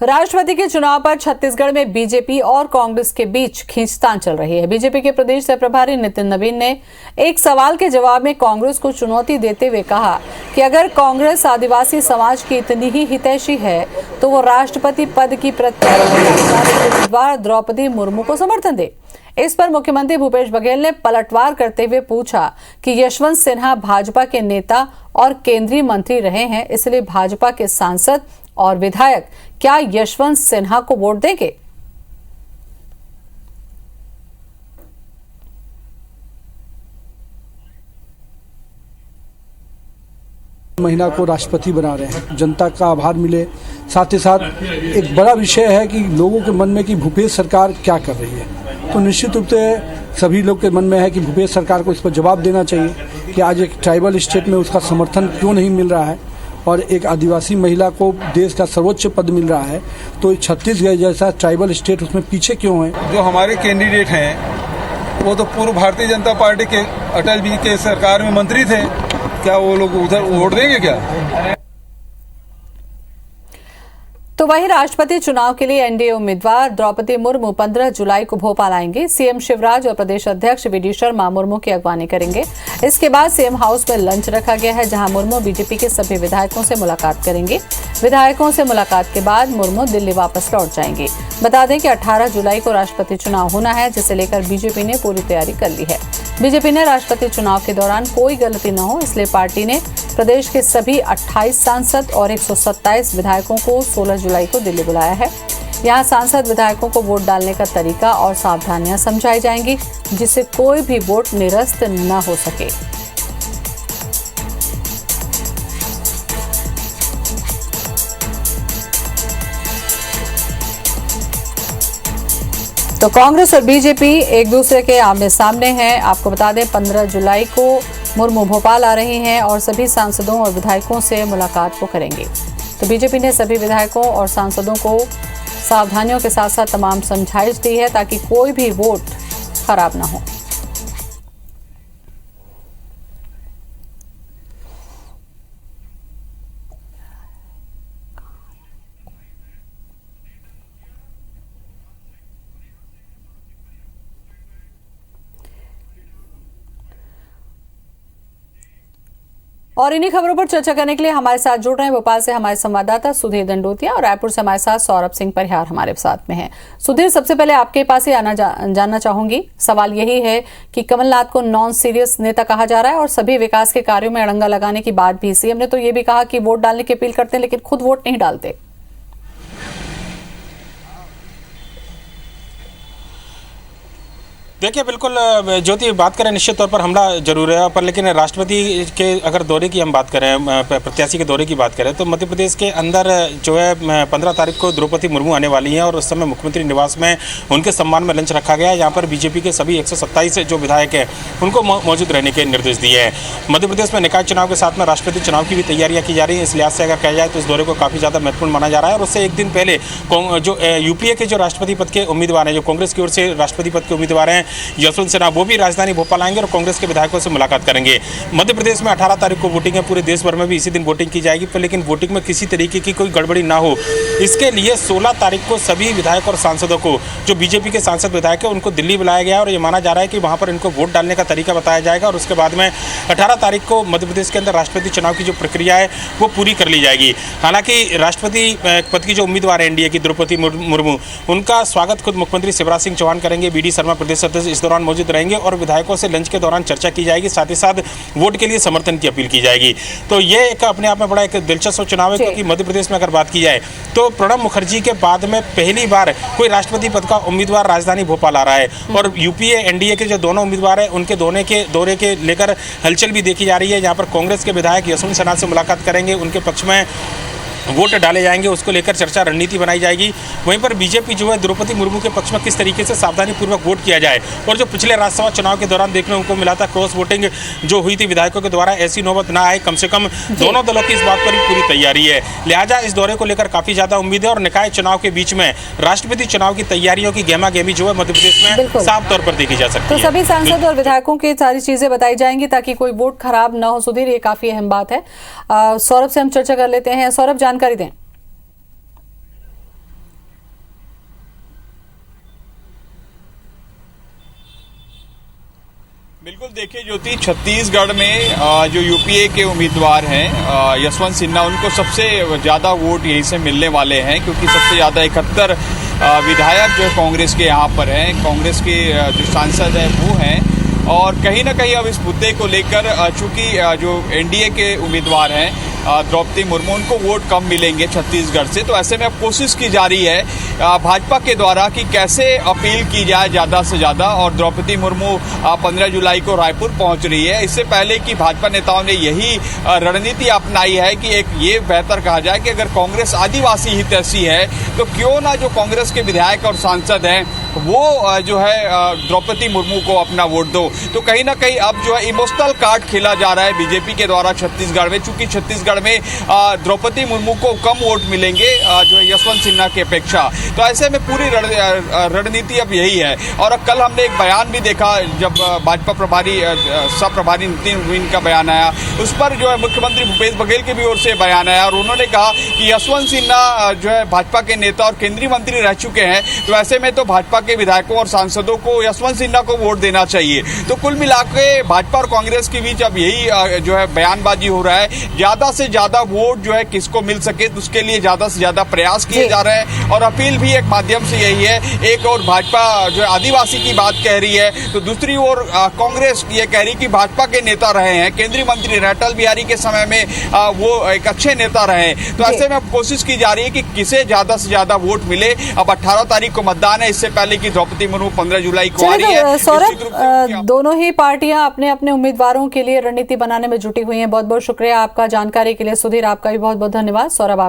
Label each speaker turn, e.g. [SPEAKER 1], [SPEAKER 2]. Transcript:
[SPEAKER 1] राष्ट्रपति के चुनाव पर छत्तीसगढ़ में बीजेपी और कांग्रेस के बीच खींचतान चल रही है। बीजेपी के प्रदेश सह प्रभारी नितिन नवीन ने एक सवाल के जवाब में कांग्रेस को चुनौती देते हुए कहा कि अगर कांग्रेस आदिवासी समाज की इतनी ही हितैषी है तो वो राष्ट्रपति पद की प्रत्याशी उम्मीदवार द्रौपदी मुर्मू को समर्थन दे। इस पर मुख्यमंत्री भूपेश बघेल ने पलटवार करते हुए पूछा कि यशवंत सिन्हा भाजपा के नेता और केंद्रीय मंत्री रहे हैं, इसलिए भाजपा के सांसद और विधायक क्या यशवंत सिन्हा को वोट देंगे?
[SPEAKER 2] महिला को राष्ट्रपति बना रहे हैं, जनता का आभार मिले। साथ ही साथ एक बड़ा विषय है कि लोगों के मन में कि भूपेश सरकार क्या कर रही है, तो निश्चित रूप से सभी लोग के मन में है कि भूपेश सरकार को इस पर जवाब देना चाहिए कि आज एक ट्राइबल स्टेट में उसका समर्थन क्यों नहीं मिल रहा है और एक आदिवासी महिला को देश का सर्वोच्च पद मिल रहा है, तो छत्तीसगढ़ जैसा ट्राइबल स्टेट उसमें पीछे क्यों है।
[SPEAKER 3] जो हमारे कैंडिडेट हैं वो तो पूर्व भारतीय जनता पार्टी के अटल जी के सरकार में मंत्री थे, क्या वो लोग उधर वोट देंगे क्या?
[SPEAKER 1] तो वहीं राष्ट्रपति चुनाव के लिए एनडीए उम्मीदवार द्रौपदी मुर्मू 15 जुलाई को भोपाल आएंगे। सीएम शिवराज और प्रदेश अध्यक्ष वीडी शर्मा मुर्मू की अगवानी करेंगे। इसके बाद सीएम हाउस में लंच रखा गया है, जहां मुर्मू बीजेपी के सभी विधायकों से मुलाकात करेंगे। विधायकों से मुलाकात के बाद मुर्मू दिल्ली वापस लौट जाएंगे। बता दें कि 18 जुलाई को राष्ट्रपति चुनाव होना है, जिसे लेकर बीजेपी ने पूरी तैयारी कर ली है। बीजेपी ने राष्ट्रपति चुनाव के दौरान कोई गलती न हो, इसलिए पार्टी ने प्रदेश के सभी 28 सांसद और 127 विधायकों को 16 जुलाई को दिल्ली बुलाया है। यहां सांसद विधायकों को वोट डालने का तरीका और सावधानियां समझाई जाएंगी, जिससे कोई भी वोट निरस्त न हो सके। तो कांग्रेस और बीजेपी एक दूसरे के आमने सामने हैं। आपको बता दें 15 जुलाई को मुर्मू भोपाल आ रही हैं और सभी सांसदों और विधायकों से मुलाकात वो करेंगे। तो बीजेपी ने सभी विधायकों और सांसदों को सावधानियों के साथ साथ तमाम समझाइश दी है ताकि कोई भी वोट खराब ना हो। और इन्हीं खबरों पर चर्चा करने के लिए हमारे साथ जुड़ रहे हैं भोपाल से हमारे संवाददाता सुधीर दंडोतिया और रायपुर से हमारे साथ सौरभ सिंह परिहार हमारे साथ में हैं। सुधीर, सबसे पहले आपके पास ही जानना चाहूंगी, सवाल यही है कि कमलनाथ को नॉन सीरियस नेता कहा जा रहा है और सभी विकास के कार्यों में अड़ंगा लगाने की बात भी। सीएम ने तो ये भी कहा कि वोट डालने की अपील करते हैं लेकिन खुद वोट नहीं डालते।
[SPEAKER 4] देखिए, बिल्कुल ज्योति, बात करें निश्चित तौर पर हमला जरूर है, पर लेकिन राष्ट्रपति के अगर दौरे की हम बात करें, प्रत्याशी के दौरे की बात करें, तो मध्य प्रदेश के अंदर जो है 15 तारीख को द्रौपदी मुर्मू आने वाली हैं और उस समय मुख्यमंत्री निवास में उनके सम्मान में लंच रखा गया है। यहाँ पर बीजेपी के सभी 127 जो विधायक हैं उनको मौजूद रहने के निर्देश दिए हैं। मध्य प्रदेश में निकाय चुनाव के साथ में राष्ट्रपति चुनाव की भी तैयारियाँ की जा रही हैं। इस लिहाज से अगर कहा जाए तो इस दौरे को काफ़ी ज़्यादा महत्वपूर्ण माना जा रहा है। और उससे एक दिन पहले जो यूपीए के जो राष्ट्रपति पद के उम्मीदवार हैं, जो कांग्रेस की ओर से राष्ट्रपति पद के उम्मीदवार हैं यशवंत सिन्हा, वो भी राजधानी भोपाल आएंगे और कांग्रेस के विधायकों से मुलाकात करेंगे। मध्य प्रदेश में 18 तारीख को वोटिंग है, पूरे देश भर में भी इसी दिन वोटिंग की जाएगी, पर लेकिन वोटिंग में किसी तरीके की कोई गड़बड़ी ना हो, इसके लिए 16 तारीख को सभी विधायक और सांसदों को, जो बीजेपी के सांसद विधायक हैं, उनको दिल्ली बुलाया गया और ये माना जा रहा है कि वहां पर इनको वोट डालने का तरीका बताया जाएगा और उसके बाद में 18 तारीख को मध्य प्रदेश के अंदर राष्ट्रपति चुनाव की जो प्रक्रिया है वो पूरी कर ली जाएगी। हालांकि राष्ट्रपति पद की जो उम्मीदवार है एनडीए की द्रौपदी मुर्मू, उनका स्वागत खुद मुख्यमंत्री शिवराज सिंह चौहान करेंगे। वीडी शर्मा प्रदेश अध्यक्ष इस दौरान मौजूद रहेंगे और विधायकों से लंच के दौरान चर्चा की जाएगी, साथ ही साथ वोट के लिए समर्थन की अपील की जाएगी। तो ये एक अपने आप में बड़ा एक दिलचस्प चुनाव है, क्योंकि मध्य प्रदेश में अगर बात की जाए तो प्रणब मुखर्जी के बाद में पहली बार कोई राष्ट्रपति पद का उम्मीदवार राजधानी भोपाल आ रहा है और यूपीए एनडीए के जो दोनों उम्मीदवार हैं उनके दौरे के लेकर हलचल भी देखी जा रही है। यहाँ पर कांग्रेस के विधायक यशवंत सिन्हा से मुलाकात करेंगे, उनके पक्ष में वोट डाले जाएंगे, उसको लेकर चर्चा रणनीति बनाई जाएगी। वहीं पर बीजेपी जो है द्रौपदी मुर्मू के पक्ष में किस तरीके से सावधानीपूर्वक वोट किया जाए, और जो पिछले राज्यसभा चुनाव के दौरान देखने को मिला था क्रॉस वोटिंग जो हुई थी विधायकों के द्वारा, ऐसी नौबत ना आए, कम से कम दोनों दलों की इस बात पर पूरी तैयारी है। लिहाजा इस दौरे को लेकर काफी ज्यादा उम्मीद है और निकाय चुनाव के बीच में राष्ट्रपति चुनाव की तैयारियों की गहमा गहमी जो है मध्य प्रदेश में साफ तौर पर देखी जा सकती है।
[SPEAKER 1] तो सभी सांसद और विधायकों की सारी चीजें बताई जाएंगी ताकि कोई वोट खराब न हो। सुधीर, ये काफी अहम बात है। सौरभ से हम चर्चा कर लेते हैं। सौरभ, जानकारी दें।
[SPEAKER 5] बिल्कुल, देखिए ज्योति, छत्तीसगढ़ में जो यूपीए के उम्मीदवार हैं यशवंत सिन्हा, उनको सबसे ज़्यादा वोट यहीं से मिलने वाले हैं, क्योंकि सबसे ज़्यादा 71 विधायक जो कांग्रेस के यहाँ पर हैं, कांग्रेस के जो सांसद हैं वो हैं। और कहीं ना कहीं अब इस मुद्दे को लेकर चूंकि जो एनडीए के उम्मीदवार हैं द्रौपदी मुर्मू, उनको वोट कम मिलेंगे छत्तीसगढ़ से, तो ऐसे में अब कोशिश की जा रही है भाजपा के द्वारा कि कैसे अपील की जाए ज़्यादा से ज़्यादा। और द्रौपदी मुर्मू 15 जुलाई को रायपुर पहुंच रही है। इससे पहले कि भाजपा नेताओं ने यही रणनीति अपनाई है कि एक ये बेहतर कहा जाए कि अगर कांग्रेस आदिवासी हितैषी है तो क्यों ना जो कांग्रेस के विधायक और सांसद हैं वो जो है द्रौपदी मुर्मू को अपना वोट दो। तो कहीं ना कहीं अब जो है इमोशनल कार्ड खेला जा रहा है बीजेपी के द्वारा छत्तीसगढ़ में, चूंकि छत्तीसगढ़ में द्रौपदी मुर्मू को कम वोट मिलेंगे जो है यशवंत सिन्हा की अपेक्षा। तो ऐसे में पूरी रणनीति अब यही है। और कल हमने एक बयान भी देखा, जब भाजपा प्रभारी सह प्रभारी नितिन नवीन का बयान आया, उस पर जो है मुख्यमंत्री भूपेश बघेल की भी ओर से बयान आया और उन्होंने कहा कि यशवंत सिन्हा जो है भाजपा के नेता और केंद्रीय मंत्री रह चुके हैं, तो ऐसे में तो भाजपा के विधायकों और सांसदों को यशवंत सिन्हा को वोट देना चाहिए। तो कुल मिलाकर भाजपा और कांग्रेस के बीच अब यही जो है बयानबाजी हो रहा है। ज्यादा से ज्यादा वोट जो है किसको मिल सके, तो उसके लिए ज्यादा से ज्यादा प्रयास किए जा रहे हैं। और अपील भी एक माध्यम से यही है। एक और भाजपा जो है आदिवासी की बात कह रही है, तो दूसरी ओर कांग्रेस ये कह रही कि भाजपा के नेता रहे हैं, केंद्रीय मंत्री अटल बिहारी के समय में वो एक अच्छे नेता रहे। तो ऐसे में अब कोशिश की जा रही है कि किसे ज्यादा से ज्यादा वोट मिले। अब 18 तारीख को मतदान है, इससे पहले कि द्रौपदी मुर्मू 15 जुलाई को आ रही है।
[SPEAKER 1] सौरभ, दोनों ही पार्टियां अपने अपने उम्मीदवारों के लिए रणनीति बनाने में जुटी हुई हैं। बहुत बहुत शुक्रिया आपका जानकारी के लिए सुधीर, आपका भी बहुत बहुत धन्यवाद। सौरभ।